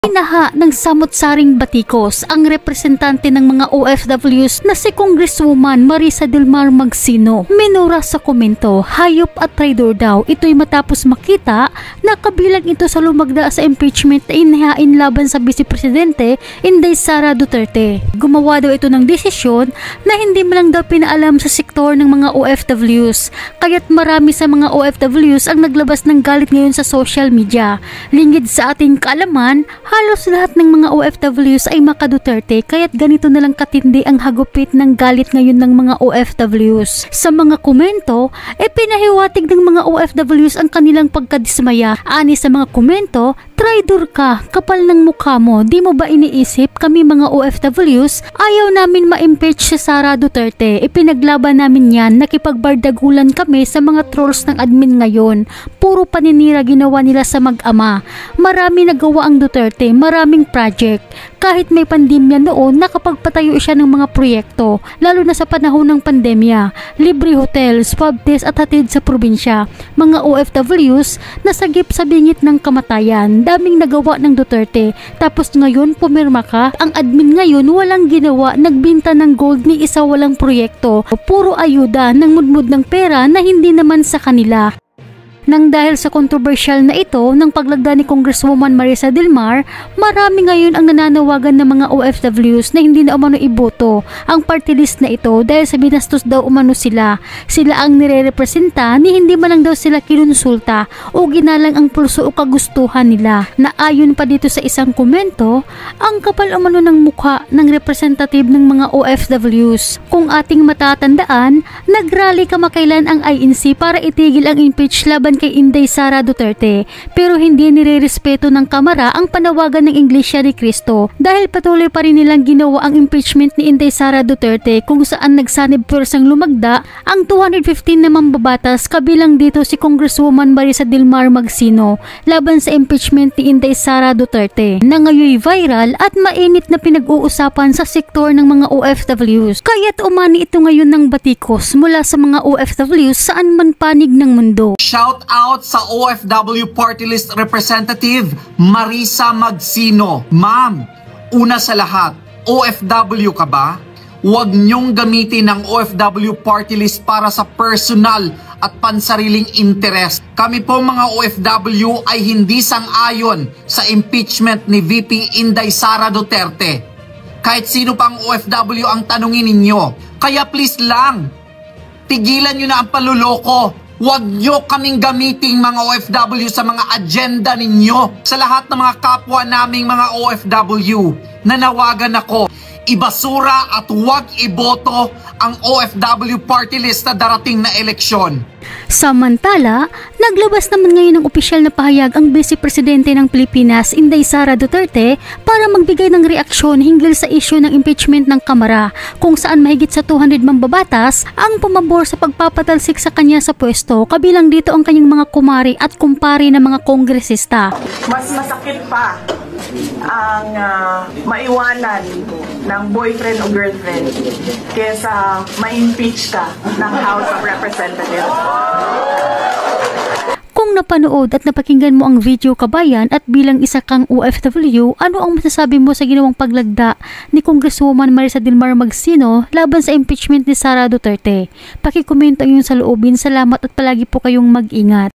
Inaha ng samot-saring batikos ang representante ng mga OFWs na si Congresswoman Marisa Del Mar Magsino. Minura sa komento, hayop at traidor daw. Ito'y matapos makita na kabilang ito sa lumagda sa impeachment na inihain laban sa Vice Presidente Inday Sara Duterte. Gumawa daw ito ng desisyon na hindi man lang daw pinaalam sa sektor ng mga OFWs. Kaya't marami sa mga OFWs ang naglabas ng galit ngayon sa social media. Lingid sa ating kaalaman, halos lahat ng mga OFWs ay maka-Duterte kaya't ganito na lang katindi ang hagupit ng galit ngayon ng mga OFWs. Sa mga komento, pinahiwatig ng mga OFWs ang kanilang pagkadismaya. Ani sa mga komento, traidor ka, kapal ng mukha mo, di mo ba iniisip kami mga OFWs, ayaw namin ma-impeach si Sara Duterte. Ipinaglaban namin yan, nakipagbardagulan kami sa mga trolls ng admin ngayon. Puro paninira ginawa nila sa mag-ama. Marami nagawa ang Duterte, maraming project. Kahit may pandemya noon, nakapagpatayo siya ng mga proyekto, lalo na sa panahon ng pandemya. Libre hotel, swab test at hatid sa probinsya. Mga OFWs nasagip sa bingit ng kamatayan. Daming nagawa ng Duterte. Tapos ngayon pumirma ka. Ang admin ngayon walang ginawa, nagbinta ng gold ni isa walang proyekto. Puro ayuda ng mudmud ng pera na hindi naman sa kanila. Nang dahil sa kontrobersyal na ito ng paglagda ni Congresswoman Marisa Del Mar, marami ngayon ang nananawagan ng mga OFWs na hindi na umano iboto ang party list na ito dahil sa binastos daw umano sila. Sila ang nire-representa ni hindi man lang daw sila kinonsulta o ginalang ang pulso o kagustuhan nila. Na ayon pa dito sa isang komento, ang kapal umano ng mukha ng representative ng mga OFWs. Kung ating matatandaan, nagrally kamakailan ang INC para itigil ang impeach laban kay Inday Sara Duterte, pero hindi nirerespeto ng Kamara ang panawagan ng Iglesia ni Cristo dahil patuloy pa rin nilang ginawa ang impeachment ni Inday Sara Duterte kung saan nagsanib puwersang lumagda ang 215 na mambabatas kabilang dito si Congresswoman Marisa Del Mar Magsino laban sa impeachment ni Inday Sara Duterte na ngayon viral at mainit na pinag-uusapan sa sektor ng mga OFWs. Kaya't umani ito ngayon ng batikos mula sa mga OFWs saan man panig ng mundo. Shout out sa OFW Party List Representative Marisa Magsino. Ma'am, una sa lahat, OFW ka ba? Huwag niyong gamitin ang OFW Party List para sa personal at pansariling interest. Kami po mga OFW ay hindi sang-ayon sa impeachment ni VP Inday Sara Duterte. Kahit sino pang OFW ang tanungin ninyo. Kaya please lang, tigilan nyo na ang paluloko. Huwag nyo kaming gamiting mga OFW sa mga agenda ninyo. Sa lahat ng mga kapwa naming mga OFW, nanawagan ako, ibasura at huwag iboto ang OFW party list na darating na eleksyon. Samantala, naglabas naman ngayon ng opisyal na pahayag ang Vice Presidente ng Pilipinas, Inday Sara Duterte, para magbigay ng reaksyon hinggil sa isyu ng impeachment ng Kamara, kung saan mahigit sa 200 mambabatas ang pumabor sa pagpapatalsik sa kanya sa pwesto, kabilang dito ang kanyang mga kumari at kumpari na mga kongresista. Mas masakit pa ang maiwanan ng boyfriend o girlfriend kesa ma-impeach ka ng House of Representatives. Kung napanood at napakinggan mo ang video kabayan at bilang isa kang OFW, ano ang masasabi mo sa ginawang paglagda ni Congresswoman Marisa Del Mar Magsino laban sa impeachment ni Sara Duterte? Pakikomento ang iyong saloobin. Salamat at palagi po kayong mag-ingat.